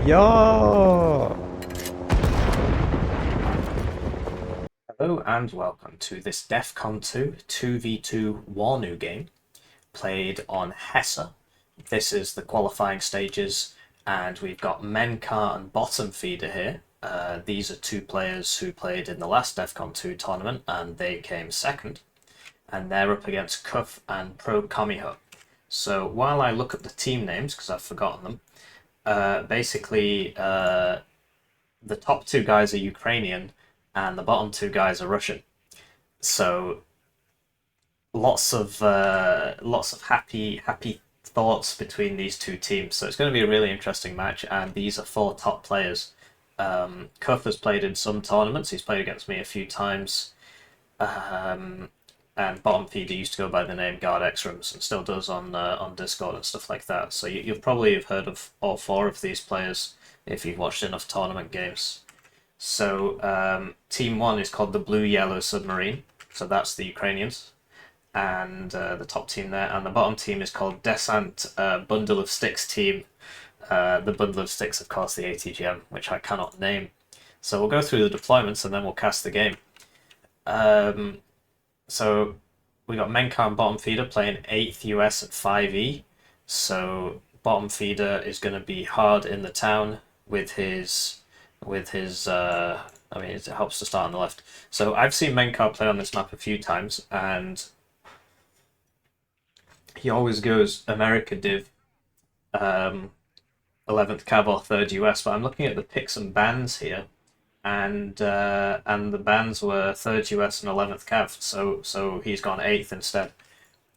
Yeah! Hello and welcome to this DEF CON 2 2v2 Warno game played on Hesse. This is the qualifying stages and we've got Menkar and Bottom Feeder here. These are two players who played in the last DEF CON 2 tournament and they came second. And they're up against Cuff and Pro Comiho. So while I look at the team names, because I've forgotten them, basically the top two guys are Ukrainian and the bottom two guys are Russian. So lots of happy thoughts between these two teams. So it's going to be a really interesting match, and these are four top players. Cuff has played in some tournaments. He's played against me a few times. And Bottom Feeder used to go by the name guardxrams and still does on Discord and stuff like that. So you'll probably have heard of all four of these players if you've watched enough tournament games. So Team 1 is called the Blue-Yellow Submarine, so that's the Ukrainians, and the top team there, and the bottom team is called Desant, Bundle of Sticks team. The Bundle of Sticks, of course, the ATGM, which I cannot name. So we'll go through the deployments and then we'll cast the game. So we got Menkar and Bottom Feeder playing 8th US at 5E. So Bottom Feeder is going to be hard in the town with his I mean, it helps to start on the left. So I've seen Menkar play on this map a few times, and he always goes America Div, 11th Cav or 3rd US. But I'm looking at the picks and bans here, and the bans were 3rd US and 11th Cav. So he's gone 8th instead.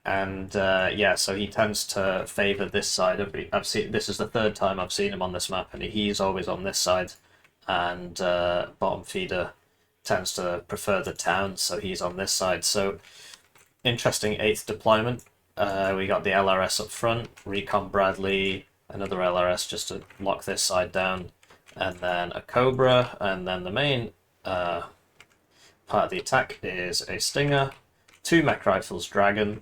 And yeah, so he tends to favour this side. I've seen this is the third time I've seen him on this map, and he's always on this side. And Bottom Feeder tends to prefer the town, so he's on this side. So interesting 8th deployment. We got the LRS up front, Recon Bradley, another LRS just to lock this side down, and then a Cobra, and then the main part of the attack is a Stinger, two mech rifles Dragon,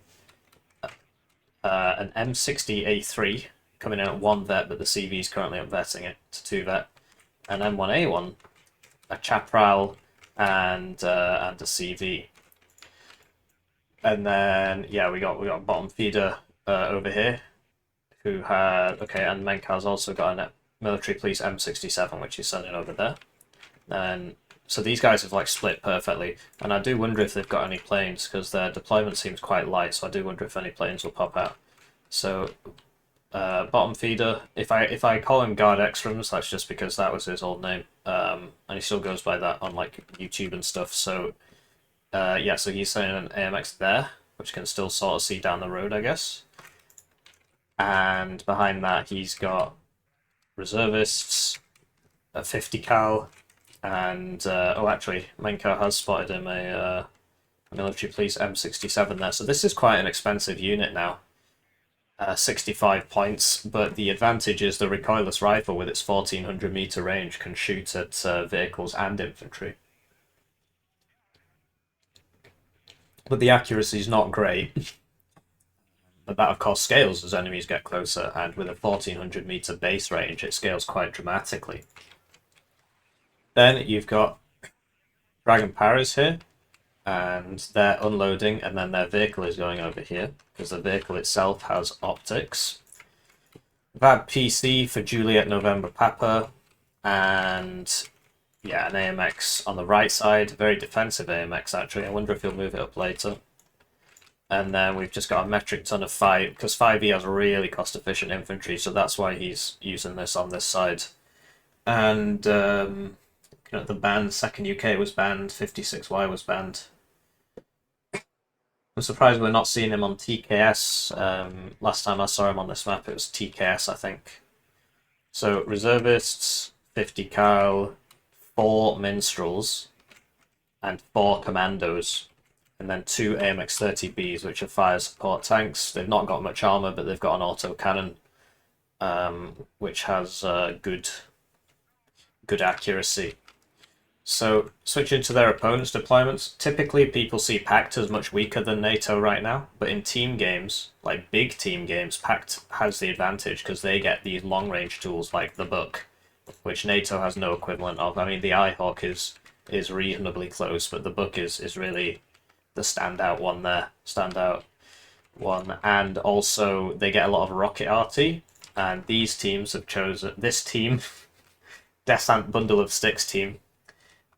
an M60A3 coming in at 1 vet, but the CV is currently upvetting it to 2 vet. An M1A1, a Chaparral, and a CV. And then yeah, we got Bottom Feeder over here, who had and Menkar's also got a military police M67, which he's sending over there. And so these guys have like split perfectly, and I do wonder if they've got any planes because their deployment seems quite light. So I do wonder if any planes will pop out. So. Bottom Feeder, if I call him guardxrams, that's just because that was his old name, and he still goes by that on like YouTube and stuff. So yeah, so he's sending an AMX there, which can still sort of see down the road, I guess. And behind that, he's got reservists, a 50 cal, and oh, actually, Menkar has spotted him a military police M67 there. So this is quite an expensive unit now. 65 points, but the advantage is the recoilless rifle with its 1400 meter range can shoot at vehicles and infantry. But the accuracy is not great. But that of course scales as enemies get closer, and with a 1400 meter base range it scales quite dramatically. Then you've got Dragon Paras here, and they're unloading, and then their vehicle is going over here because the vehicle itself has optics. VAB PC for Juliet November Papa, and yeah, an AMX on the right side, very defensive AMX actually. I wonder if he'll move it up later. And then we've just got a metric ton of 5, because 5E has really cost efficient infantry, so that's why he's using this on this side. And the ban, second UK was banned, 56Y was banned. I'm surprised we're not seeing him on TKS. Last time I saw him on this map, it was TKS, I think. So reservists, 50 cal, 4 minstrels, and 4 commandos, and then 2 AMX-30Bs, which are fire support tanks. They've not got much armor, but they've got an auto cannon, which has good accuracy. So, switching to their opponents' deployments, typically people see PACT as much weaker than NATO right now, but in team games, like big team games, PACT has the advantage because they get these long-range tools like the Book, which NATO has no equivalent of. I mean, the Eyehawk is reasonably close, but the Book is really the standout one there. Standout one. And also, they get a lot of rocket arty, and these teams have chosen... This team, Desant Bundle of Sticks team,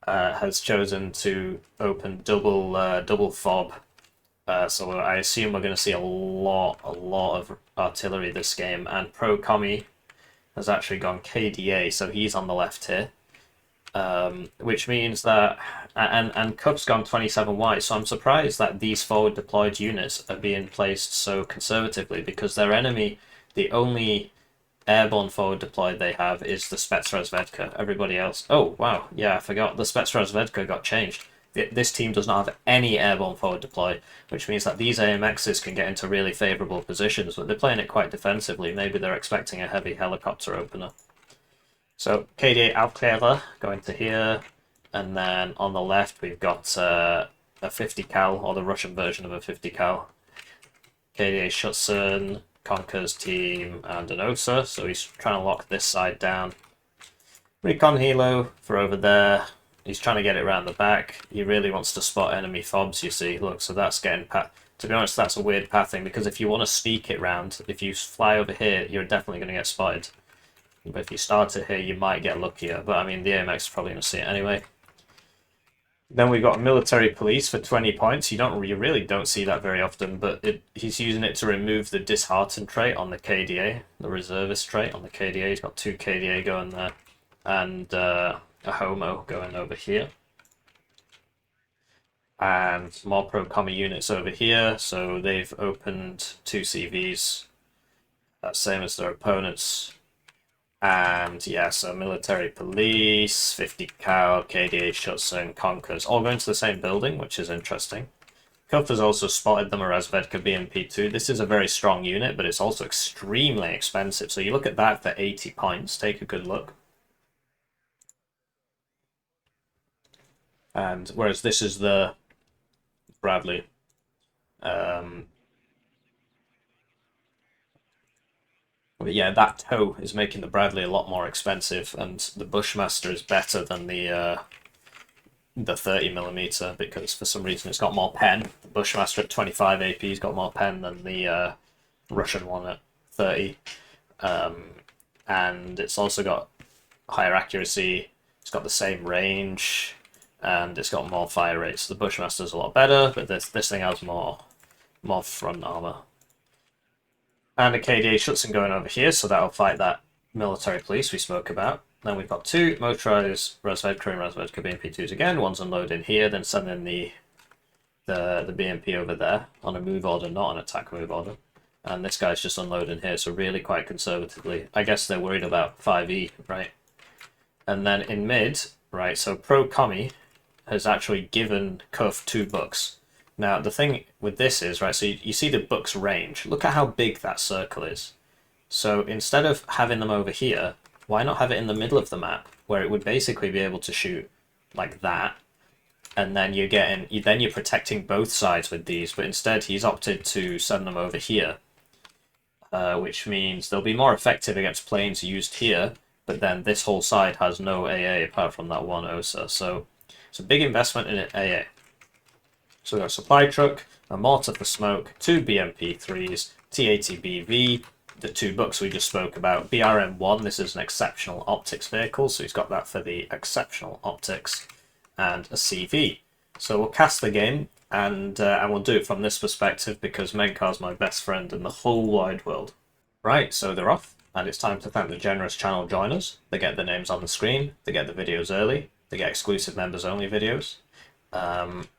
has chosen to open double fob. So I assume we're going to see a lot of artillery this game, and Pro Commie has actually gone KDA, so he's on the left here, which means that, and Cub's gone 27 wide, so I'm surprised that these forward deployed units are being placed so conservatively, because their enemy, the only airborne forward deployed they have is the Spetsrazvedka. Everybody else... Oh, wow, yeah, I forgot. The Spetsrazvedka got changed. This team does not have any airborne forward deployed, which means that these AMXs can get into really favourable positions, but they're playing it quite defensively. Maybe they're expecting a heavy helicopter opener. So, KDA Aufklärer going to here, and then on the left we've got a 50 cal, or the Russian version of a 50 cal. KDA Schutzen, Conker's team, and an OSA, so he's trying to lock this side down. Recon Helo for over there. He's trying to get it around the back. He really wants to spot enemy fobs, you see. Look, so that's getting... To be honest, that's a weird pathing, because if you want to sneak it round, if you fly over here, you're definitely going to get spotted. But if you start it here, you might get luckier. But, I mean, the AMX is probably going to see it anyway. Then we've got military police for 20 points. You really don't see that very often, but he's using it to remove the disheartened trait on the KDA, the reservist trait on the KDA. He's got 2 KDA going there, and a homo going over here. And more pro-commie units over here, so they've opened 2 CVs, same as their opponents. And yeah, so military police, 50 cal, KDA Schutzen, Conkers, all going to the same building, which is interesting. Kuff has also spotted them, Razvedka BMP2. This is a very strong unit, but it's also extremely expensive. So you look at that for 80 points, take a good look. And whereas this is the Bradley. But yeah, that tow is making the Bradley a lot more expensive, and the Bushmaster is better than the 30mm, because for some reason it's got more pen. The Bushmaster at 25 AP's got more pen than the Russian one at 30. And it's also got higher accuracy, it's got the same range, and it's got more fire rates. The Bushmaster's a lot better, but this thing has more front armor. And a KDA Schutzen going over here, so that'll fight that military police we spoke about. Then we've got 2 motorized Razvedka and Razvedka BMP2s again. One's unloading here, then sending the BMP over there on a move order, not an attack move order. And this guy's just unloading here, so really quite conservatively. I guess they're worried about 5E, right? And then in mid, right, so Pro Commie has actually given Cuff 2 books. Now, the thing with this is, right, so you see the book's range. Look at how big that circle is. So instead of having them over here, why not have it in the middle of the map, where it would basically be able to shoot like that, and then you're protecting both sides with these, but instead he's opted to send them over here, which means they'll be more effective against planes used here, but then this whole side has no AA apart from that one OSA, so it's a big investment in AA. So we've got a supply truck, a mortar for smoke, 2 BMP3s, T-80BV, the 2 books we just spoke about, BRM-1, this is an exceptional optics vehicle, so he's got that for the exceptional optics, and a CV. So we'll cast the game, and we'll do it from this perspective, because Menkar's my best friend in the whole wide world. Right, so they're off, and it's time to thank the generous channel joiners. They get their names on the screen, they get the videos early, they get exclusive members-only videos.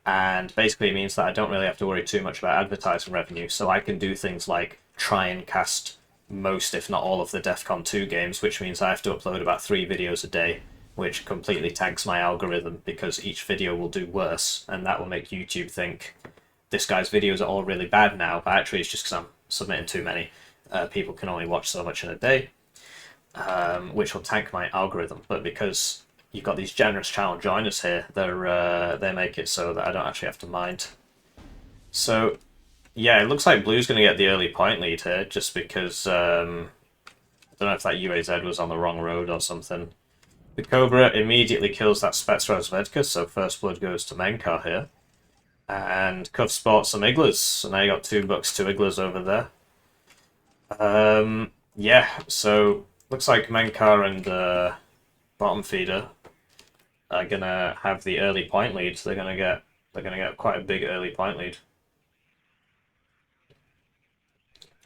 And basically it means that I don't really have to worry too much about advertising revenue, so I can do things like try and cast most, if not all, of the DEFCON 2 games, which means I have to upload about 3 videos a day, which completely tanks my algorithm, because each video will do worse, and that will make YouTube think this guy's videos are all really bad now, but actually it's just because I'm submitting too many. People can only watch so much in a day, which will tank my algorithm, but because you've got these generous channel joiners here, they make it so that I don't actually have to mind. So, yeah, it looks like Blue's going to get the early point lead here, just because, I don't know if that UAZ was on the wrong road or something. The Cobra immediately kills that Spetsrazvedka, so first blood goes to Menkar here. And Cuff sports some Iglas, so now you got 2 bucks, 2 Iglas over there. Yeah, so looks like Menkar and Bottom Feeder are gonna have the early point lead. They're gonna get quite a big early point lead.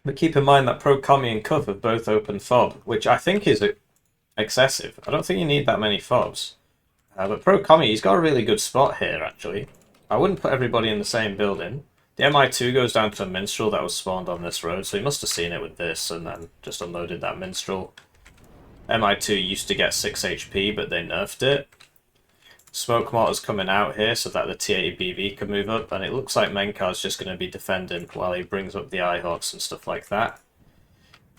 But keep in mind that Pro Commie and Cuff have both opened fob, which I think is excessive. I don't think you need that many fobs. But Pro Commie, he's got a really good spot here, actually. I wouldn't put everybody in the same building. The MI2 goes down to a Minstrel that was spawned on this road, so he must have seen it with this and then just unloaded that Minstrel. MI2 used to get 6 HP, but they nerfed it. Smoke Mortar's coming out here so that the T80 BV can move up, and it looks like Menkar's just going to be defending while he brings up the Eyehawks and stuff like that.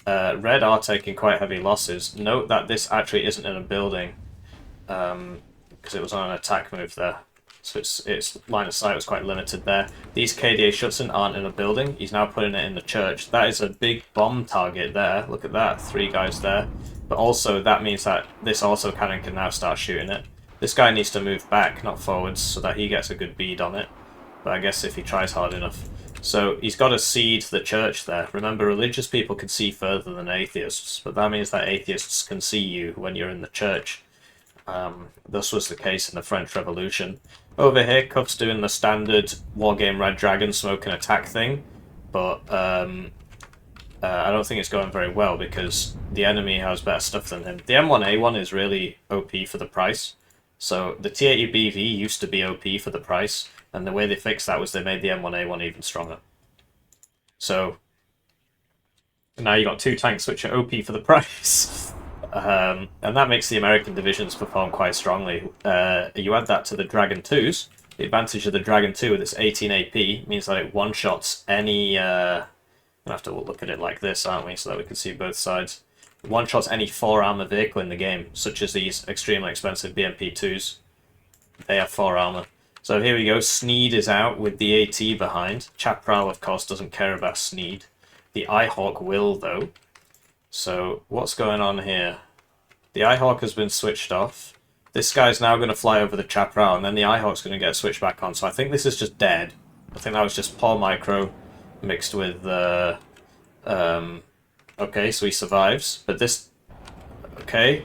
Red are taking quite heavy losses. Note that this actually isn't in a building, because it was on an attack move there. So its line of sight was quite limited there. These KDA Schutzen aren't in a building. He's now putting it in the church. That is a big bomb target there. Look at that, 3 guys there. But also that means that this auto cannon can now start shooting it. This guy needs to move back, not forwards, so that he gets a good bead on it. But I guess if he tries hard enough. So he's got to seed the church there. Remember, religious people can see further than atheists, but that means that atheists can see you when you're in the church. This was the case in the French Revolution. Over here, Cuff's doing the standard Wargame Red Dragon smoke and attack thing, but I don't think it's going very well because the enemy has better stuff than him. The M1A1 is really OP for the price. So the T80 BV used to be OP for the price, and the way they fixed that was they made the M1A1 even stronger. So now you got 2 tanks which are OP for the price. And that makes the American divisions perform quite strongly. You add that to the Dragon 2s. The advantage of the Dragon 2 with its 18 AP means that it one-shots any... we'll have to look at it like this, aren't we, so that we can see both sides. One-shots any 4-armor vehicle in the game, such as these extremely expensive BMP2s. They have 4 armor. So here we go, Sneed is out with the AT behind. Chaparral, of course, doesn't care about Sneed. The Eyehawk will, though. So, what's going on here? The Eyehawk has been switched off. This guy's now going to fly over the Chaparral, and then the Eyehawk's going to get switched back on. So I think this is just dead. I think that was just poor micro mixed with... okay, so he survives. But this... Okay.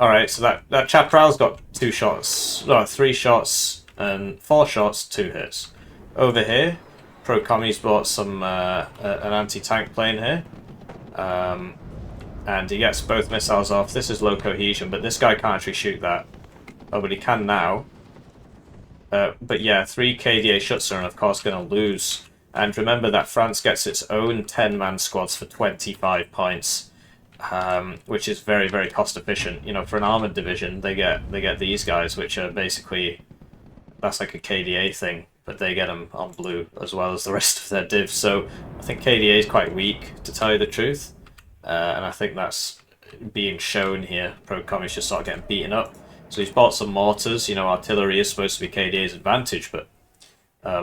Alright, so that Chaparral's got 2 shots. No, 3 shots and 4 shots, 2 hits. Over here, Pro Commie's bought some an anti-tank plane here. And he gets both missiles off. This is low cohesion, but this guy can't actually shoot that. Oh, but he can now. But yeah, 3 KDA Schutzer are of course going to lose. And remember that France gets its own 10-man squads for 25 points, which is very, very cost efficient. You know, for an armored division, they get these guys, which are basically, that's like a KDA thing, but they get them on blue as well as the rest of their divs. So I think KDA is quite weak, to tell you the truth, and I think that's being shown here. Pro Commie's just sort of getting beaten up. So he's bought some mortars. You know, artillery is supposed to be KDA's advantage, but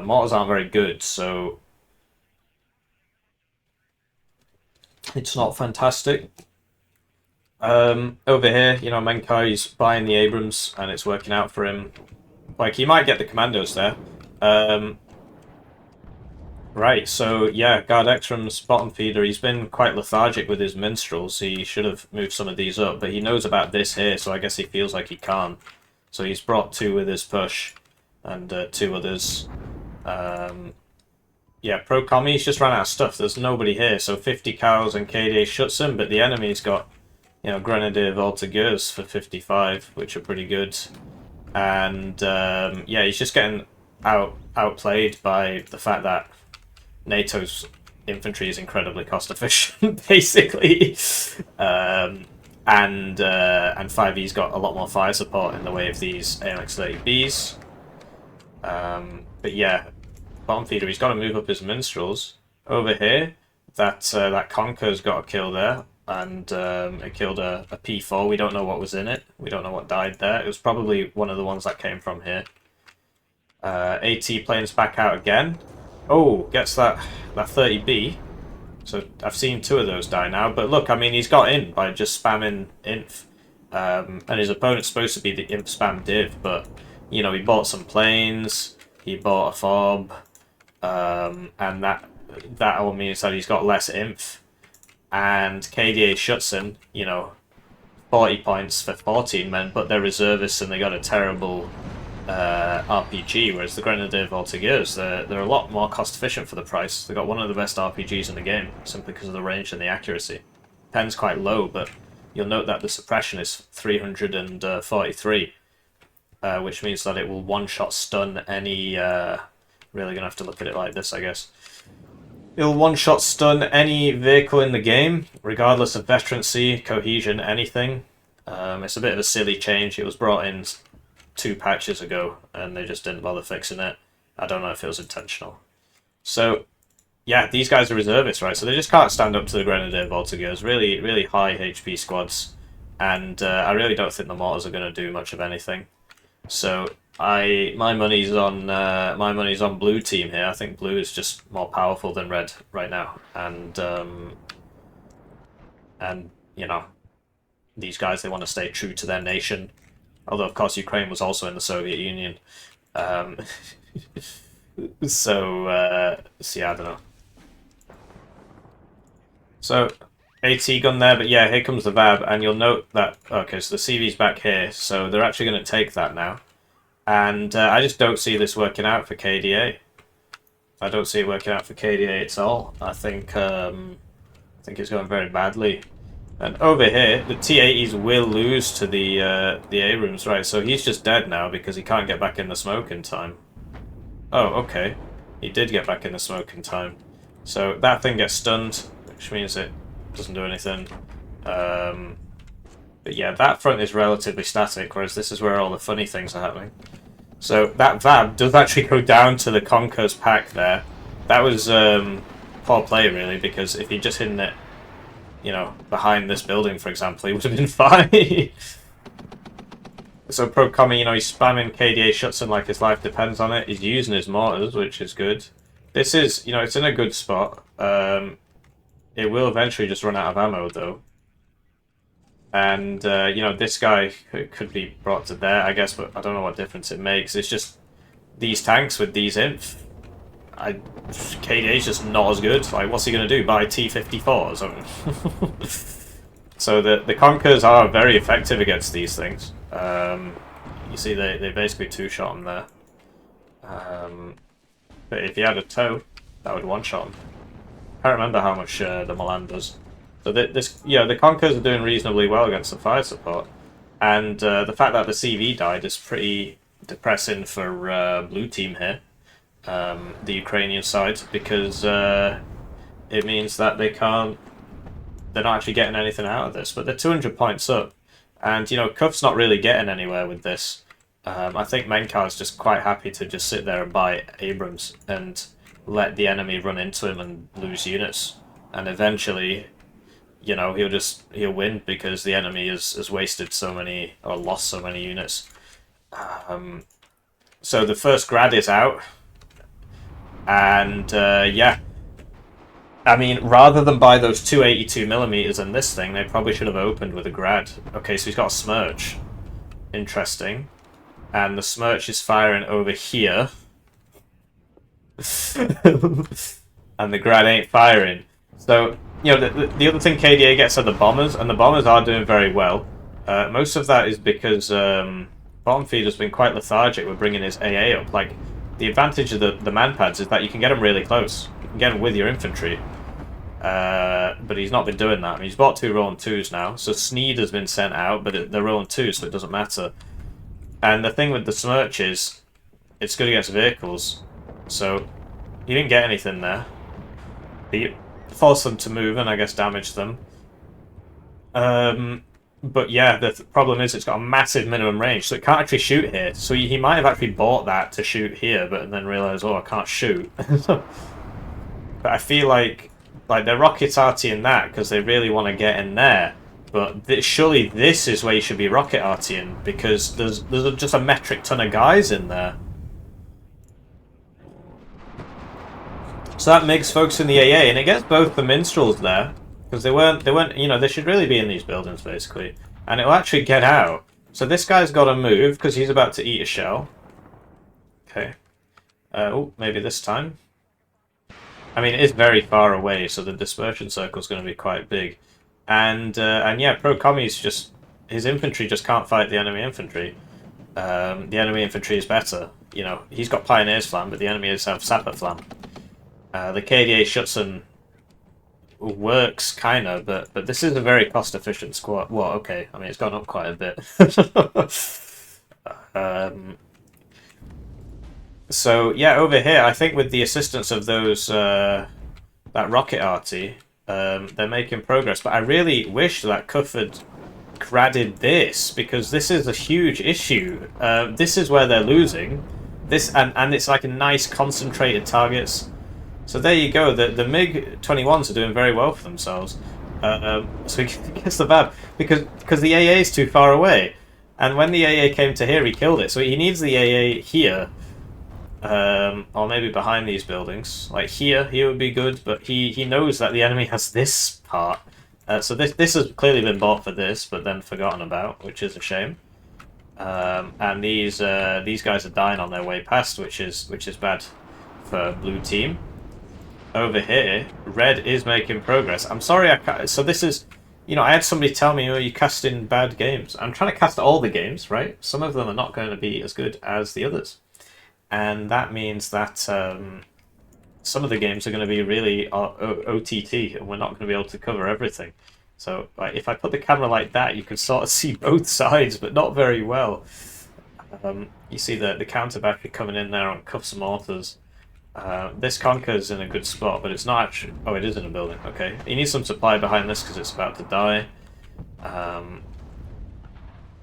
mortars aren't very good, so it's not fantastic. Over here, you know, Menkar, he's buying the Abrams, and it's working out for him. Like, he might get the commandos there. Right, so yeah, guardxrams, bottom feeder, he's been quite lethargic with his minstrels. He should have moved some of these up, but he knows about this here, so I guess he feels like he can't. So he's brought 2 with his push, and 2 others. Yeah, Pro Commie's just ran out of stuff. There's nobody here, so 50 cows and KDA shuts him, but the enemy's got, you know, Grenadier Voltigeurs for 55, which are pretty good. And yeah, he's just getting outplayed by the fact that NATO's infantry is incredibly cost efficient, basically. And 5E's got a lot more fire support in the way of these AMX-30Bs. But yeah, bottom feeder, he's got to move up his minstrels. Over here, that Conquer's got a kill there, and it killed a P4. We don't know what was in it. We don't know what died there. It was probably one of the ones that came from here. AT planes back out again. Oh, gets that 30B. So I've seen 2 of those die now. But look, I mean, he's got in by just spamming inf. and his opponent's supposed to be the imp spam div, but you know, he bought some planes, he bought a fob, and that all means that he's got less inf. And KDA shuts in, you know, 40 points for 14 men, but they're reservists and they got a terrible RPG, whereas the Grenadier Voltigeurs, they're a lot more cost efficient for the price. They got one of the best RPGs in the game, simply because of the range and the accuracy. Pen's quite low, but you'll note that the suppression is 343, which means that it will one-shot stun any... really gonna have to look at it like this, I guess. It'll one-shot stun any vehicle in the game, regardless of veterancy, cohesion, anything. It's a bit of a silly change. It was brought in 2 patches ago, and they just didn't bother fixing it. I don't know if it was intentional. So, yeah, these guys are reservists, right? So they just can't stand up to the Grenadier Voltigeurs. Really, really high HP squads, and I really don't think the mortars are going to do much of anything. So my money's on blue team here. I think blue is just more powerful than red right now, and you know, these guys, they want to stay true to their nation. Although of course Ukraine was also in the Soviet Union, so yeah, I don't know. So AT gun there, but yeah, here comes the VAB, and you'll note that, okay, so the CV's back here, so they're actually going to take that now. And I just don't see this working out for KDA. I don't see it working out for KDA at all. I think it's going very badly. And over here, the T-80s will lose to the Abrams, right? So he's just dead now because he can't get back in the smoke in time. Oh, okay. He did get back in the smoke in time. So that thing gets stunned, which means it doesn't do anything. But yeah, that front is relatively static, whereas this is where all the funny things are happening. So that VAB does actually go down to the Conquer's pack there. That was poor play, really, because if he'd just hidden it, you know, behind this building, for example, he would have been fine. So Pro Commie, you know, he's spamming KDA Schutzen like his life depends on it. He's using his mortars, which is good. This is, you know, it's in a good spot. It will eventually just run out of ammo, though. And, you know, this guy could be brought to there, I guess, but I don't know what difference it makes. It's just these tanks with these inf. KDA's just not as good. Like, what's he going to do? Buy T-54 or something? So the Conquerors are very effective against these things. You see, they basically two-shot him there. But if he had a tow, that would one-shot him. I can't remember how much the Milan does. So the Conquerors are doing reasonably well against the fire support, and the fact that the CV died is pretty depressing for blue team here, the Ukrainian side, because it means that they're not actually getting anything out of this. But they're 200 points up, and you know, Cuff's not really getting anywhere with this. I think Menkar is just quite happy to just sit there and buy Abrams and let the enemy run into him and lose units, and eventually, you know, he'll win because the enemy has wasted so many, or lost so many units. So the first grad is out, and yeah, I mean, rather than buy those 282mm and this thing, they probably should have opened with a grad. Okay, so he's got a Smirch. Interesting. And the Smirch is firing over here. And the grad ain't firing. So, you know, the other thing KDA gets are the bombers, and the bombers are doing very well. Most of that is because Bomb Feed has been quite lethargic with bringing his AA up. Like, the advantage of the man-pads is that you can get them really close. You can get them with your infantry. But he's not been doing that. I mean, he's bought 2 Rowan 2s now, so Sneed has been sent out, but they're Rowan 2s, so it doesn't matter. And the thing with the Smirch is, it's good against vehicles, so he didn't get anything there. He forced them to move and I guess damaged them. But yeah, the problem is it's got a massive minimum range, so it can't actually shoot here. So he might have actually bought that to shoot here, but then realised, oh, I can't shoot. But I feel like they're rocket artying that because they really want to get in there. But surely this is where you should be rocket artying, because there's just a metric ton of guys in there. So that makes folks in the AA, and it gets both the minstrels there, because they weren't, you know, they should really be in these buildings basically. and it'll actually get out. So this guy's got to move because he's about to eat a shell. Okay. Oh, maybe this time. I mean, it is very far away, so the dispersion circle is going to be quite big. And yeah, Pro Commies just... his infantry just can't fight the enemy infantry. The enemy infantry is better. You know, he's got Pioneer's Flam, but the enemies have Sapper Flam. The KDA Schutzen works, kind of, but this is a very cost-efficient squad. Well, okay, I mean, it's gone up quite a bit. So, yeah, over here, I think with the assistance of those, that rocket arty, they're making progress. But I really wish that Cuff had gradded this, because this is a huge issue. This is where they're losing. This and it's like a nice concentrated targets. So there you go. The MiG-21s are doing very well for themselves. So he gets the bad because the AA is too far away, and when the AA came to here, he killed it. So he needs the AA here, or maybe behind these buildings. Like here would be good, but he knows that the enemy has this part. So this has clearly been bought for this, but then forgotten about, which is a shame. And these guys are dying on their way past, which is bad for blue team. Over here, red is making progress. I'm sorry, I can't, so this is, you know, I had somebody tell me, oh, you cast in bad games. I'm trying to cast all the games, right? Some of them are not going to be as good as the others, and that means that some of the games are going to be really OTT, and we're not going to be able to cover everything. So if I put the camera like that, you can sort of see both sides, but not very well. You see the counter battery coming in there on Cuffs and Mortars. This Conquer's in a good spot, but it's not actually... Oh, it is in a building. Okay. He needs some supply behind this because it's about to die.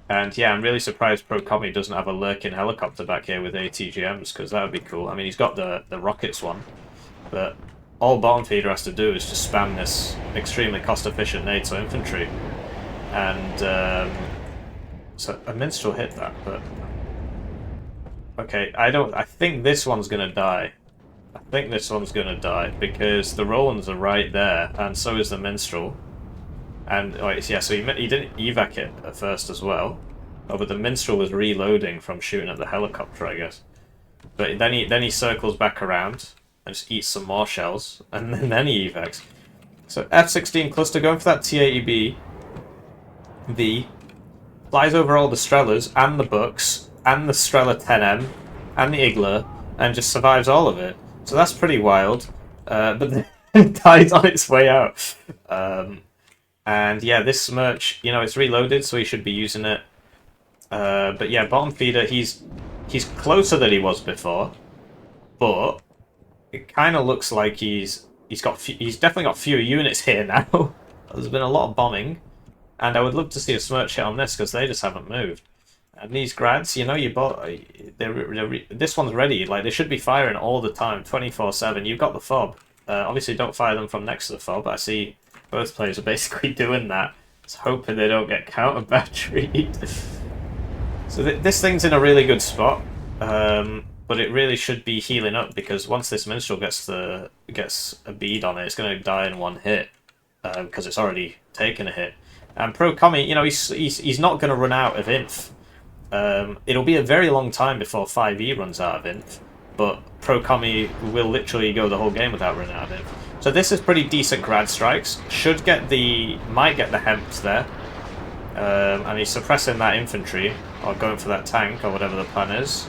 And yeah, I'm really surprised Pro Commie doesn't have a lurking helicopter back here with ATGMs, because that would be cool. I mean, he's got the rockets one, but all Bottom Feeder has to do is just spam this extremely cost-efficient NATO infantry. And so a Minstrel hit that, but... Okay, I think this one's going to die. I think this one's going to die, because the Rolands are right there, and so is the Minstrel. And, yeah, so he didn't evac it at first as well. Oh, but the Minstrel was reloading from shooting at the helicopter, I guess. But then he circles back around and just eats some more shells, and then he evacs. So F-16 cluster going for that T-80B V, flies over all the Strellas and the Bucks and the Strela 10M and the Igler, and just survives all of it. So that's pretty wild, but then it dies on its way out. And yeah, this Smirch, you know, it's reloaded, so he should be using it. But yeah, Bottom Feeder, he's closer than he was before, but it kind of looks like he's definitely got fewer units here now. There's been a lot of bombing, and I would love to see a Smirch hit on this because they just haven't moved. And these grads, you know, this one's ready. Like, they should be firing all the time, 24/7. You've got the fob. Obviously, don't fire them from next to the fob. I see both players are basically doing that. Just hoping they don't get counter-batteried. So this thing's in a really good spot, but it really should be healing up, because once this Minstrel gets a bead on it, it's going to die in one hit, because it's already taken a hit. And Pro Commie, you know, he's not going to run out of inf. It'll be a very long time before 5e runs out of inf, but Pro Commie will literally go the whole game without running out of inf. So this is pretty decent grad strikes. Might get the Hemps there. And he's suppressing that infantry, or going for that tank, or whatever the plan is.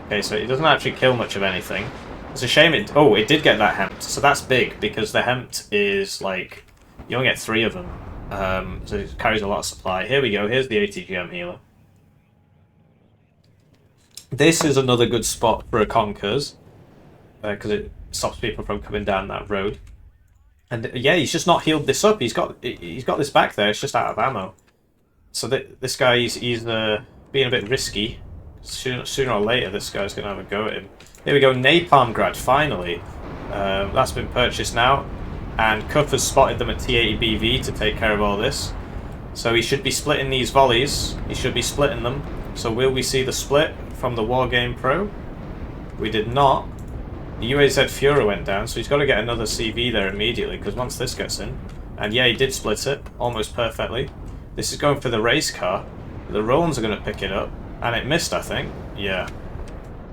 Okay, so it doesn't actually kill much of anything. It's a shame it did get that Hempt, so that's big, because the Hempt is like, you only get 3 of them. So it carries a lot of supply. Here we go, here's the ATGM healer. This is another good spot for a Conkers, because it stops people from coming down that road. And yeah, he's just not healed this up. He's got this back there. It's just out of ammo. So this guy, he's being a bit risky. Sooner or later, this guy's gonna have a go at him. Here we go, Napalm Grad. Finally, that's been purchased now, and Cuff has spotted them at T-80BV to take care of all this. So he should be splitting these volleys. He should be splitting them. So will we see the split from the Wargame Pro? We did not. The UAZ Führer went down, so he's got to get another CV there immediately, because once this gets in, And yeah, he did split it almost perfectly. This is going for the race car. The Rollins are going to pick it up. And it missed, I think. Yeah.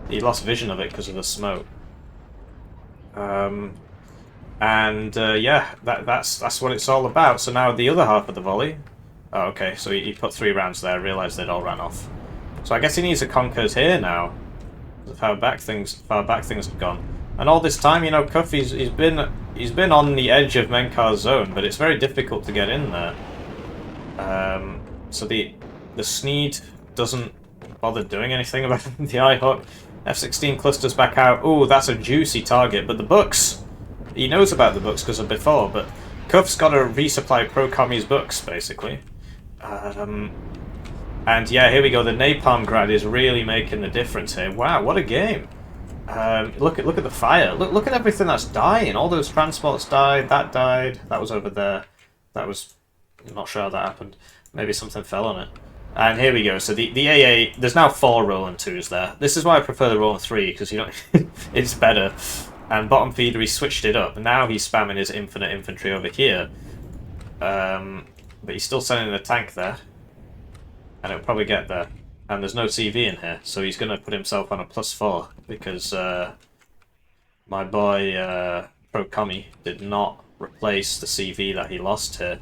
He lost vision of it because of the smoke. Yeah, that's what it's all about. So now the other half of the volley. Oh, okay, so he put 3 rounds there, realised they'd all ran off. So I guess he needs a Conkers here now. Of how back things have gone. And all this time, you know, Cuff, he's been on the edge of Menkar's zone, but it's very difficult to get in there. So the Sneed doesn't bother doing anything about the Eyehawk. F-16 clusters back out. Oh, that's a juicy target, but the books. He knows about the books because of before, but Cuff's got to resupply Pro-Commie's books, basically. And yeah, here we go. The Napalm Grad is really making the difference here. Wow, what a game! Look at the fire. Look at everything that's dying. All those transports died. That died. That was over there. That was... I'm not sure how that happened. Maybe something fell on it. And here we go. So the AA... There's now 4 Roland 2s there. This is why I prefer the Roland 3, because you don't... it's better. And bottom feeder, he switched it up. Now he's spamming his infinite infantry over here. But he's still sending the tank there. And it'll probably get there. And there's no CV in here, so he's going to put himself on a +4, because my boy Pro-Commie did not replace the CV that he lost here.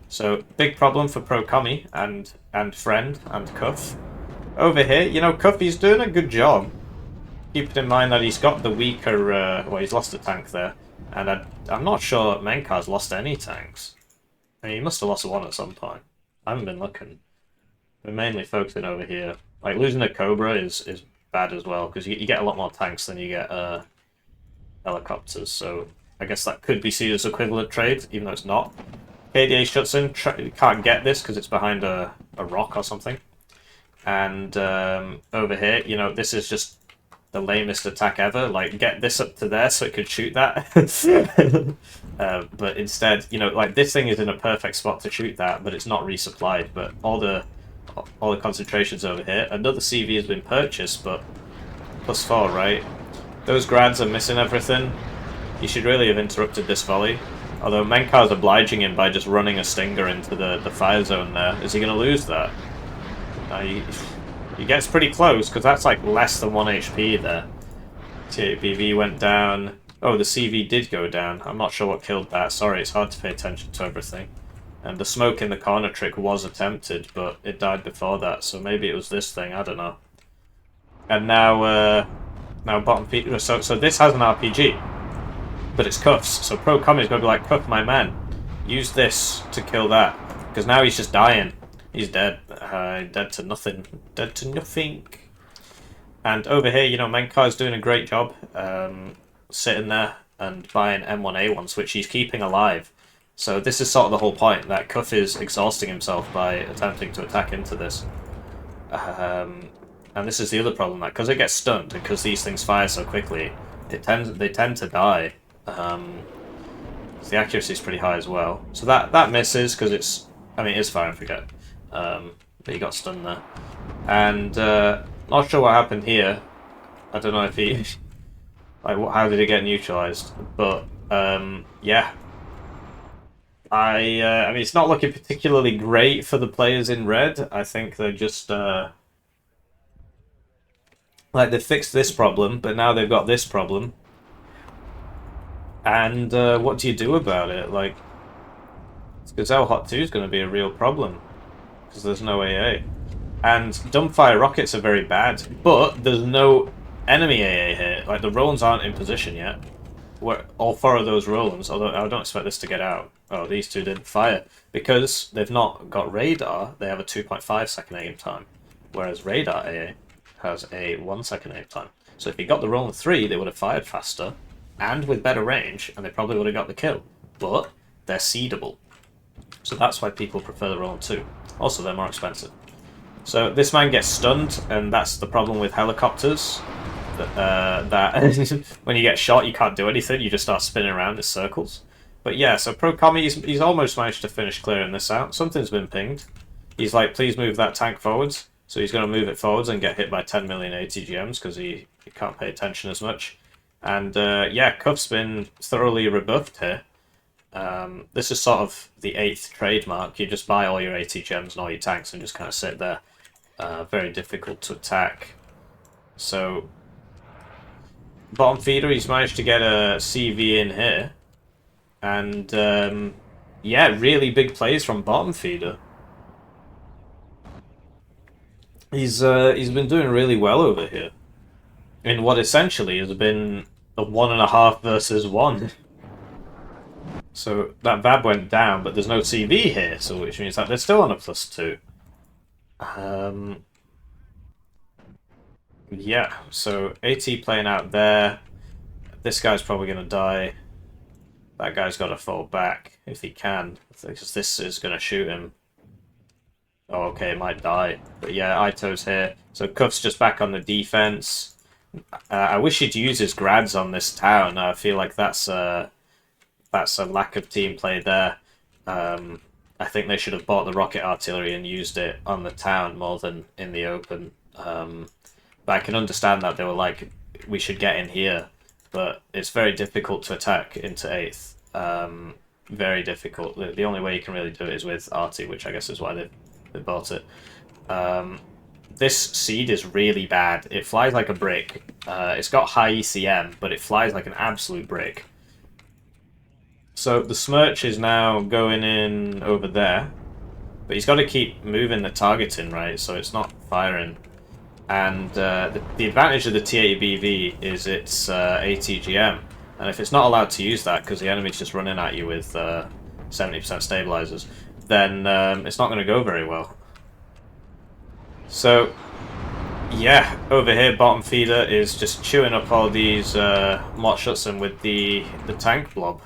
So, big problem for Pro-Commie and Friend and Cuff. Over here, you know, Cuff, he's doing a good job. Keeping in mind that he's got the weaker... well, he's lost a tank there. And I'm not sure Menkar's lost any tanks. I mean, he must have lost one at some point. I haven't been looking. We're mainly focusing over here. Like, losing a Cobra is bad as well, because you get a lot more tanks than you get helicopters, so I guess that could be seen as equivalent trade, even though it's not. KDA shuts in, can't get this because it's behind a rock or something. And over here, you know, this is just the lamest attack ever. Like, get this up to there so it could shoot that. But instead, you know, like, this thing is in a perfect spot to shoot that, but it's not resupplied. But all the concentrations over here. Another CV has been purchased, but +4, right? Those grads are missing everything. He should really have interrupted this volley. Although Menkar's obliging him by just running a Stinger into the fire zone there. Is he going to lose that? He gets pretty close, because that's like less than 1 HP there. TAPV went down. Oh, the CV did go down. I'm not sure what killed that. Sorry, it's hard to pay attention to everything. And the smoke in the corner trick was attempted, but it died before that, so maybe it was this thing, I don't know. And now bottom feeder, so this has an RPG, but it's Cuffs, so Pro-Commie's going to be like, Cuff, my man, use this to kill that, because now he's just dying. He's dead. Dead to nothing. Dead to nothing. And over here, you know, Menkar's doing a great job, sitting there and buying M1A1s, which he's keeping alive. So this is sort of the whole point, that Cuff is exhausting himself by attempting to attack into this. And this is the other problem, that because it gets stunned, and because these things fire so quickly, they tend to die. The accuracy is pretty high as well. So that misses, because it's... I mean, it is fire and forget. But he got stunned there. And not sure what happened here. I don't know if he... like, how did it get neutralized? But, yeah. I mean, it's not looking particularly great for the players in red. I think they're just, like, they fixed this problem, but now they've got this problem. And what do you do about it? Like, Gazelle Hot 2 is going to be a real problem, because there's no AA. And dumbfire rockets are very bad, but there's no enemy AA here. Like, the Rolands aren't in position yet. Where all 4 of those Rolands, although I don't expect this to get out. Oh, these 2 didn't fire. Because they've not got radar, they have a 2.5 second aim time. Whereas radar AA has a 1 second aim time. So if you got the Roland 3, they would have fired faster, and with better range, and they probably would have got the kill. But they're seedable. So that's why people prefer the Roland 2. Also, they're more expensive. So this man gets stunned, and that's the problem with helicopters. That when you get shot, you can't do anything. You just start spinning around in circles. But yeah, so Pro-Commie, he's almost managed to finish clearing this out. Something's been pinged. He's like, please move that tank forwards. So he's going to move it forwards and get hit by 10 million ATGMs because he can't pay attention as much. And yeah, Cuff's been thoroughly rebuffed here. This is sort of the 8th trademark. You just buy all your ATGMs and all your tanks and just kind of sit there. Very difficult to attack. So, bottom feeder, he's managed to get a CV in here. And, yeah, really big plays from bottom feeder. He's been doing really well over here. In what essentially has been a 1.5 versus 1. So that VAB went down, but there's no CV here, so which means that they're still on a +2. Yeah, so AT playing out there. This guy's probably going to die. That guy's got to fall back if he can, because this is going to shoot him. Oh, okay, it might die. But yeah, Ito's here. So Cuff's just back on the defense. I wish he'd use his grads on this town. I feel like that's a lack of team play there. I think they should have bought the rocket artillery and used it on the town more than in the open. But I can understand that they were like, we should get in here. But it's very difficult to attack into 8th. Very difficult. The only way you can really do it is with arty, which I guess is why they bought it. This seed is really bad. It flies like a brick. It's got high ECM, but it flies like an absolute brick. So the Smirch is now going in over there, but he's got to keep moving the targeting, right? So it's not firing. And the advantage of the T80BV is it's ATGM, and if it's not allowed to use that because the enemy's just running at you with 70% stabilizers, then it's not going to go very well. So yeah, over here bottom feeder is just chewing up all these Mottschutzen with the tank blob.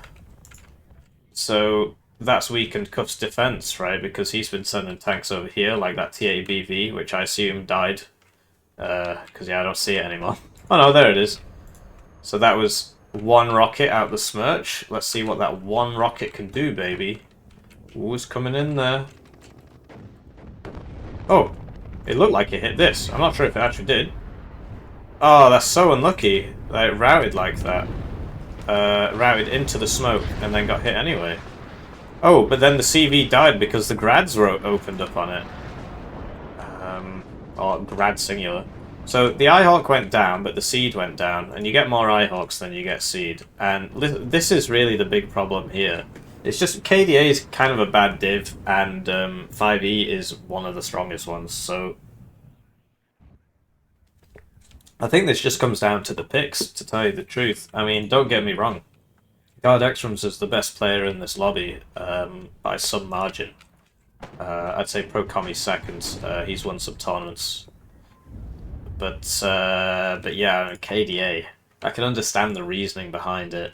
So that's weakened Cuff's defense, right? Because he's been sending tanks over here, like that T80BV, which I assume died. Because, yeah, I don't see it anymore. Oh, no, there it is. So that was 1 rocket out the Smirch. Let's see what that 1 rocket can do, baby. Who's coming in there? Oh, it looked like it hit this. I'm not sure if it actually did. Oh, that's so unlucky that it routed like that. Routed into the smoke and then got hit anyway. Oh, but then the CV died because the grads were opened up on it. Or grad singular. So the Eyehawk went down, but the seed went down, and you get more Eyehawks than you get seed. And this is really the big problem here. It's just KDA is kind of a bad div, and 5E is one of the strongest ones, so I think this just comes down to the picks, to tell you the truth. I mean, don't get me wrong. guardxrams is the best player in this lobby by some margin. I'd say Pro Commie's second. He's won some tournaments. But yeah, KDA. I can understand the reasoning behind it.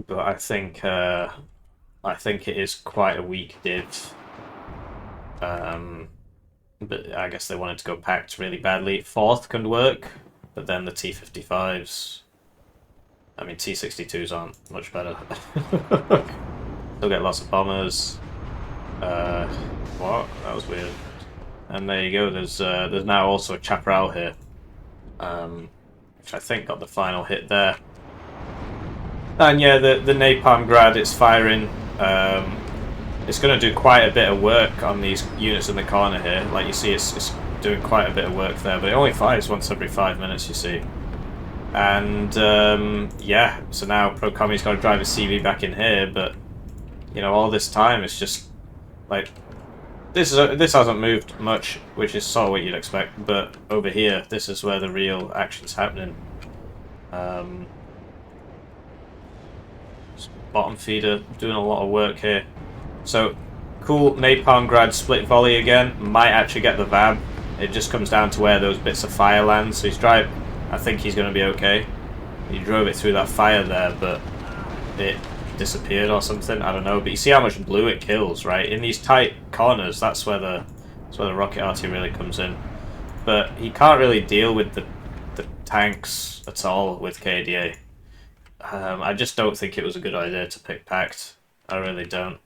But I think it is quite a weak div. But I guess they wanted to go PACT really badly. 4th can work, but then the T55s... I mean, T62s aren't much better. Still get lots of bombers. What? That was weird. And there you go, there's now also a Chaparral here. Which I think got the final hit there. And yeah, the Napalm Grad, it's firing. It's going to do quite a bit of work on these units in the corner here. Like you see, it's doing quite a bit of work there, but it only fires once every 5 minutes, you see. And yeah, so now Pro Commie's got to drive his CV back in here, but you know, all this time it's just like this hasn't moved much, which is sort of what you'd expect. But over here, this is where the real action's happening. Bottom feeder doing a lot of work here. So cool, Napalm Grad split volley again. Might actually get the VAB. It just comes down to where those bits of fire land. So he's driving. I think he's going to be okay. He drove it through that fire there, but it disappeared or something. I don't know. But you see how much blue it kills, right? In these tight corners, that's where the rocket arty really comes in. But he can't really deal with the tanks at all with KDA. I just don't think it was a good idea to pick PACT. I really don't.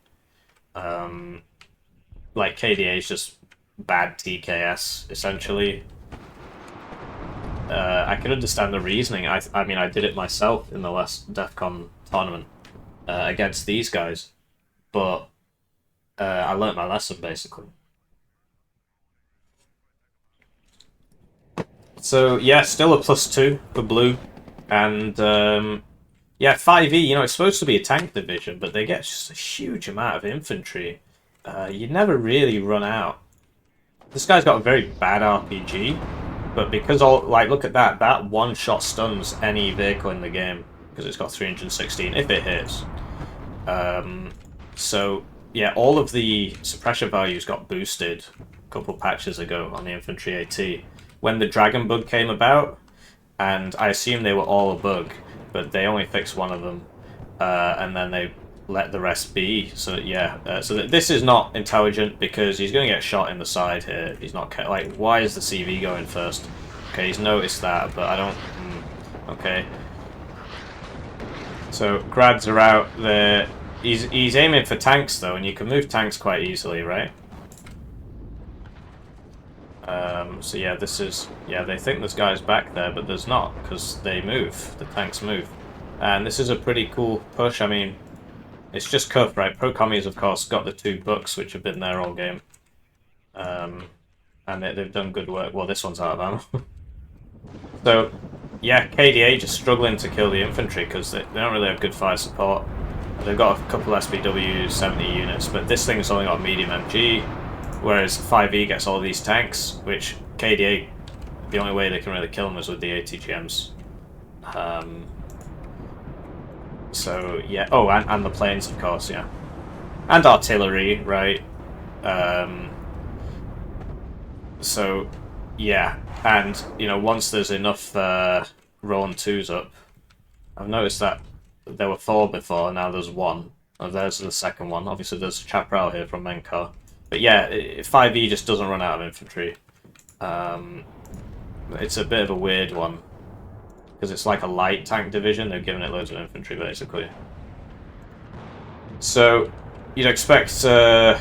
Like, KDA is just bad TKS, essentially. I can understand the reasoning. I mean, I did it myself in the last DEF CON tournament. against these guys, but I learnt my lesson basically. So yeah, still a +2 for blue, and yeah, 5E. You know, it's supposed to be a tank division, but they get just a huge amount of infantry. You never really run out. This guy's got a very bad RPG, but because look at that, that one shot stuns any vehicle in the game because it's got 316 if it hits. So yeah, all of the suppressor values got boosted a couple patches ago on the infantry AT when the dragon bug came about, and I assume they were all a bug, but they only fixed one of them, and then they let the rest be. So yeah, so this is not intelligent because he's going to get shot in the side here. He's not like, why is the CV going first? Okay, he's noticed that, but I don't. Okay. So grads are out there. He's aiming for tanks though, and you can move tanks quite easily, right? So yeah, this is they think this guy's back there, but there's not because they move. The tanks move, and this is a pretty cool push. I mean, it's just Cuff, right? Pro Commies, of course, got the 2 books which have been there all game, and they've done good work. Well, this one's out of ammo. So yeah, KDA just struggling to kill the infantry because they don't really have good fire support. They've got a couple SPW 70 units, but this thing's only got a medium MG, whereas 5E gets all these tanks, which KDA, the only way they can really kill them is with the ATGMs. So yeah, oh, and the planes, of course, yeah. And artillery, right? So yeah, and you know, once there's enough Roland 2s up, I've noticed that there were 4 before, now there's 1. Oh, there's the second one. Obviously there's Chaparral here from Menkar. But yeah, 5E just doesn't run out of infantry. It's a bit of a weird one, because it's like a light tank division. They've given it loads of infantry, basically. So you'd expect the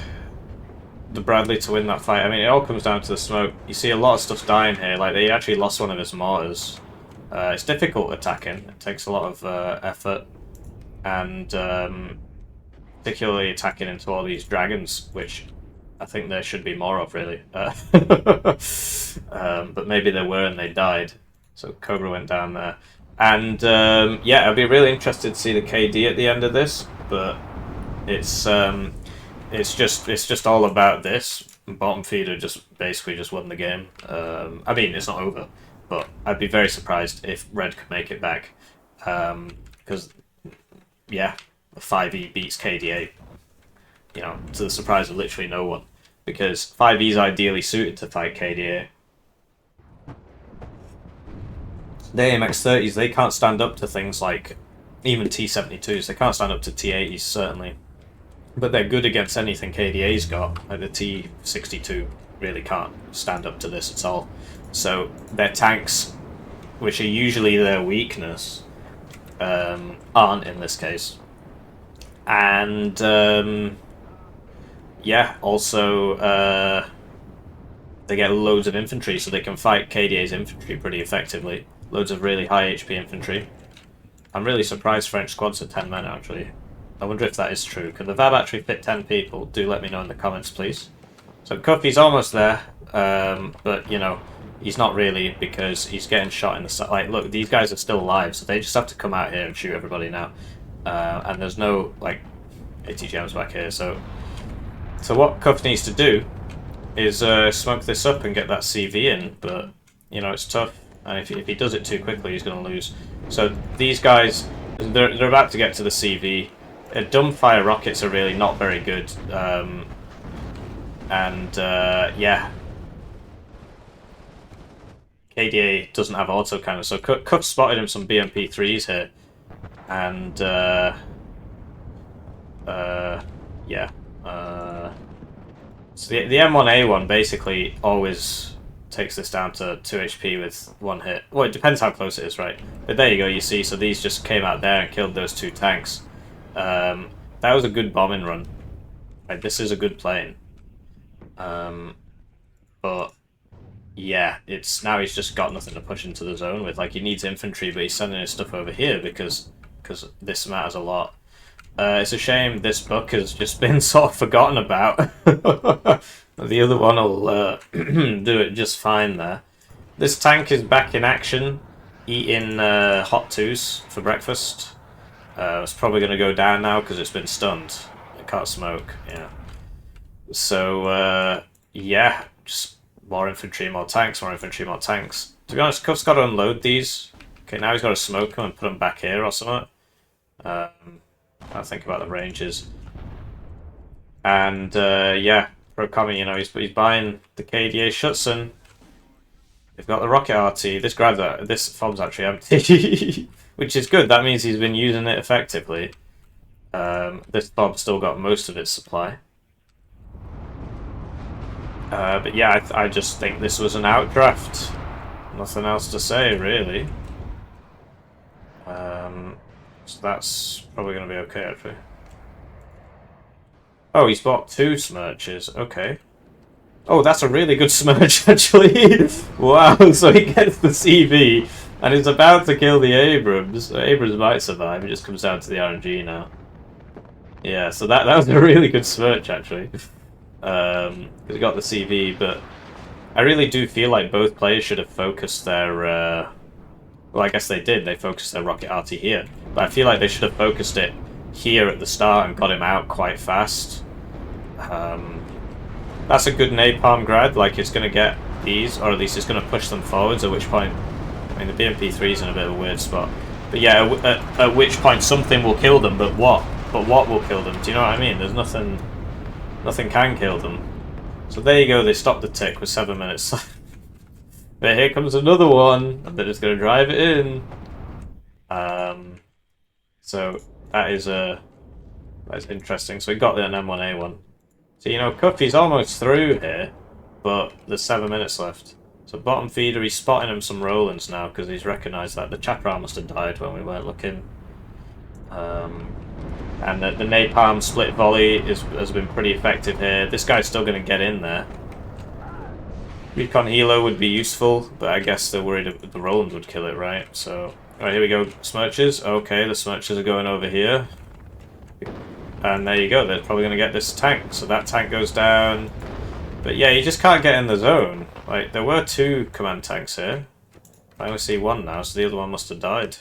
Bradley to win that fight. I mean, it all comes down to the smoke. You see a lot of stuff dying here. Like, they actually lost one of his mortars. It's difficult attacking. It takes a lot of effort. And particularly attacking into all these dragons, which I think there should be more of, really. But maybe there were and they died. So Cobra went down there. And yeah, I'd be really interested to see the KD at the end of this, but it's just all about this. Bottom feeder basically just won the game. I mean, it's not over, but I'd be very surprised if Red could make it back, because yeah, 5E beats KDA, you know, to the surprise of literally no one, because 5E is ideally suited to fight KDA. The AMX-30s, they can't stand up to things like even T-72s. They can't stand up to T-80s, certainly. But they're good against anything KDA's got. Like the T-62 really can't stand up to this at all. So their tanks, which are usually their weakness, aren't in this case. And yeah, also they get loads of infantry, so they can fight KDA's infantry pretty effectively. Loads of really high HP infantry. I'm really surprised French squads are 10 men, actually. I wonder if that is true. Could the VAB actually fit 10 people? Do let me know in the comments, please. So Cuffy's almost there, but, you know, he's not really, because he's getting shot in the side. Like, look, these guys are still alive, so they just have to come out here and shoot everybody now. And there's no, like, ATGMs back here, so what Cuff needs to do is smoke this up and get that CV in, but, you know, it's tough. And if he does it too quickly, he's going to lose. So these guys, they're about to get to the CV. Dumbfire rockets are really not very good. Yeah. KDA doesn't have autocannon, so Cuff spotted him some BMP3s here. And, yeah. So the M1A1 basically always takes this down to 2 HP with 1 hit. Well, it depends how close it is, right? But there you go, you see, so these just came out there and killed those 2 tanks. That was a good bombing run. Right, this is a good plane. But yeah, now he's just got nothing to push into the zone with. Like, he needs infantry, but he's sending his stuff over here because this matters a lot. It's a shame this book has just been sort of forgotten about. The other one will do it just fine there. This tank is back in action, eating hot twos for breakfast. It's probably going to go down now because it's been stunned. It can't smoke, yeah. So, yeah, just more infantry, more tanks, more infantry, more tanks. To be honest, Cuff's got to unload these. Okay, now he's got to smoke them and put them back here or something. I think about the ranges. And, yeah, Pro-Commie, you know, he's buying the KDA Schutzen. They've got the rocket RT. This fob's actually empty, which is good. That means he's been using it effectively. This fob's still got most of its supply. But yeah, I just think this was an outdraft. Nothing else to say, really. So that's probably going to be okay, actually. Oh, he's bought 2 Smirches. Okay. Oh, that's a really good Smirch, actually. Wow, so he gets the CV, and he's about to kill the Abrams. Abrams might survive, it just comes down to the RNG now. Yeah, so that was a really good Smirch, actually. Because he got the CV, but I really do feel like both players should have focused their... well, I guess they did. They focused their rocket RT here. But I feel like they should have focused it here at the start and got him out quite fast. That's a good napalm grad. Like, it's going to get these, or at least it's going to push them forwards, at which point... I mean, the BMP-3 is in a bit of a weird spot. But yeah, at which point something will kill them, but what? But what will kill them? Do you know what I mean? There's nothing... Nothing can kill them. So there you go, they stopped the tick with 7 minutes. But here comes another one, and they're just going to drive it in. So that is interesting. So we got an M1A1. So, you know, Cuffy's almost through here, but there's 7 minutes left. So bottom feeder, he's spotting him some Rolands now, because he's recognised that. The chaparral must have died when we weren't looking. And the napalm split volley has been pretty effective here. This guy's still going to get in there. Recon Helo would be useful, but I guess they're worried that the Roland would kill it, right? So, alright, here we go. Smirches. Okay, the Smirches are going over here. And there you go, they're probably going to get this tank. So that tank goes down. But yeah, you just can't get in the zone. Like, there were 2 command tanks here. I only see 1 now, so the other one must have died.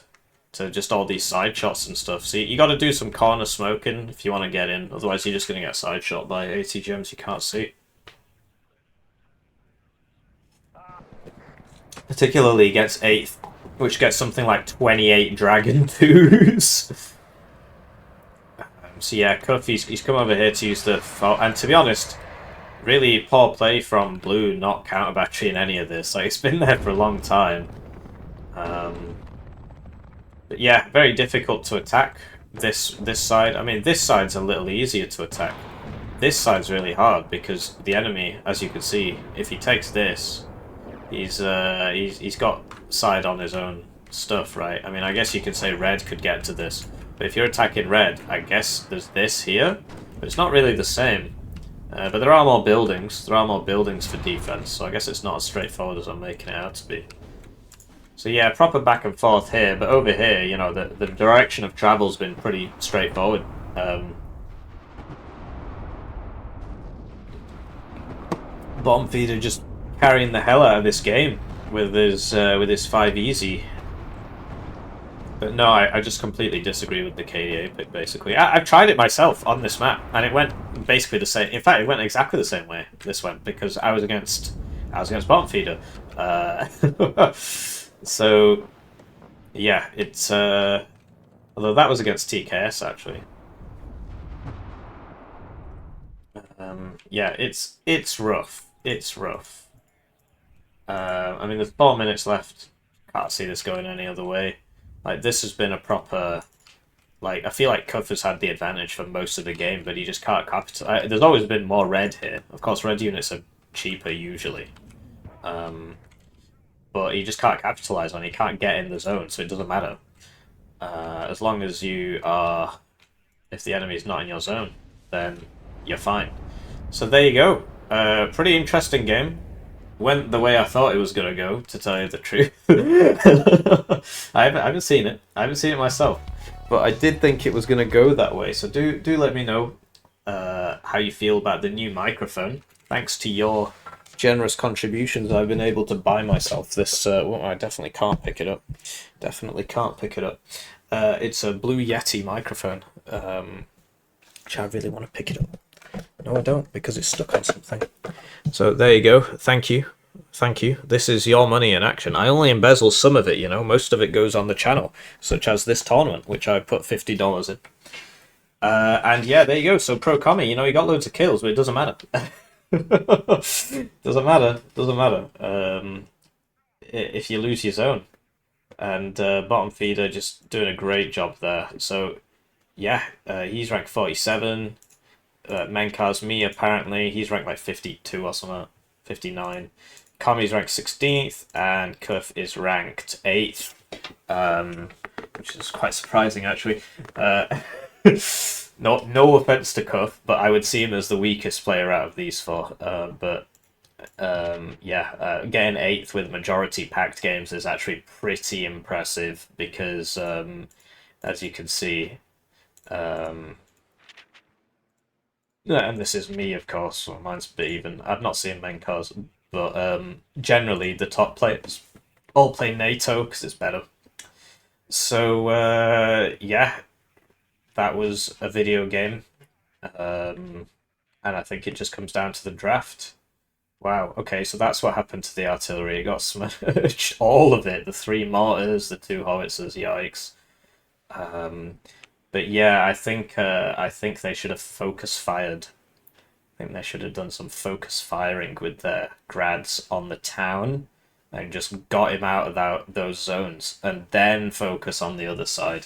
To just all these side shots and stuff. So you got to do some corner smoking if you want to get in. Otherwise, you're just going to get side shot by ATGMs you can't see. Particularly against 8th, which gets something like 28 Dragon 2s. So yeah, Cuff, he's come over here to use the... And to be honest, really poor play from Blue not counter batterying any of this. Like, it's been there for a long time. But yeah, very difficult to attack this side. I mean, this side's a little easier to attack. This side's really hard because the enemy, as you can see, if he takes this, he's got side on his own stuff, right? I mean, I guess you could say red could get to this, but if you're attacking red, I guess there's this here, but it's not really the same. But there are more buildings. There are more buildings for defense, so I guess it's not as straightforward as I'm making it out to be. So yeah, proper back and forth here, but over here, you know, the direction of travel's been pretty straightforward. Bottom feeder just carrying the hell out of this game with his 5 easy. But no, I just completely disagree with the KDA pick, basically. I've tried it myself on this map, and it went basically the same. In fact, it went exactly the same way this went, because I was against bottom feeder. So, yeah, it's... although that was against TKS, actually. Yeah, it's rough. It's rough. I mean, there's 4 minutes left. Can't see this going any other way. Like, this has been a proper... Like, I feel like Cuff has had the advantage for most of the game, but he just can't capitalize. There's always been more red here. Of course, red units are cheaper, usually. But he just can't capitalize on it. He can't get in the zone, so it doesn't matter. As long as you are... If the enemy is not in your zone, then you're fine. So there you go. Pretty interesting game. Went the way I thought it was going to go, to tell you the truth. I haven't seen it. I haven't seen it myself. But I did think it was going to go that way, so do let me know how you feel about the new microphone. Thanks to your generous contributions, I've been able to buy myself this. Well, I definitely can't pick it up. Definitely can't pick it up. It's a Blue Yeti microphone, which I really want to pick it up. No, I don't, because it's stuck on something. So there you go. Thank you. Thank you. This is your money in action. I only embezzle some of it, you know. Most of it goes on the channel, such as this tournament, which I put $50 in. And yeah, there you go. So Pro Commie, you know, he got loads of kills, but it doesn't matter. Doesn't matter. Doesn't matter. If you lose your zone. And Bottom Feeder just doing a great job there. So yeah, he's ranked 47. Menkar's me, apparently. He's ranked like 52 or something. 59. Kami's ranked 16th, and Cuff is ranked 8th, which is quite surprising, actually. No offense to Cuff, but I would see him as the weakest player out of these four. Yeah, getting 8th with majority packed games is actually pretty impressive because, as you can see, and this is me, of course, so mine's a bit even. I've not seen Menkar's, but generally the top players all play NATO because it's better. So, yeah, that was a video game. And I think it just comes down to the draft. Wow, okay, so that's what happened to the artillery. It got smashed. All of it. The 3 mortars, the 2 howitzers, yikes. But yeah, I think they should have focus fired. I think they should have done some focus firing with their grads on the town and just got him out of those zones and then focus on the other side.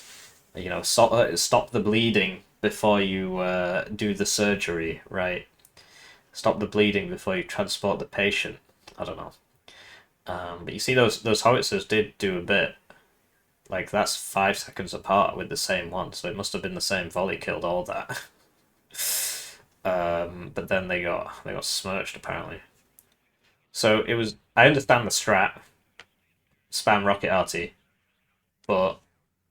You know, stop the bleeding before you do the surgery, right? Stop the bleeding before you transport the patient. I don't know. But you see those howitzers did do a bit. Like, that's 5 seconds apart with the same one, so it must have been the same volley killed all that. But then they got smirched, apparently. So it was... I understand the strat. Spam rocket RT. But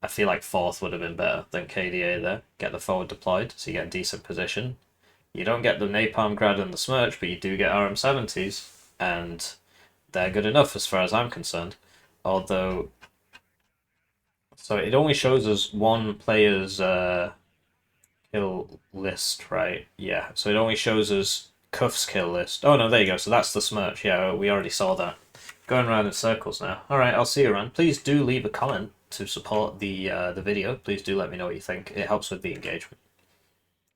I feel like 4th would have been better than KDA there. Get the forward deployed, so you get a decent position. You don't get the Napalm Grad and the Smirch, but you do get RM70s, and they're good enough as far as I'm concerned. Although... So it only shows us one player's kill list, right? Yeah, so it only shows us Cuff's kill list. Oh no, there you go, so that's the Smirch. Yeah, we already saw that. Going around in circles now. Alright, I'll see you around. Please do leave a comment to support the video. Please do let me know what you think. It helps with the engagement.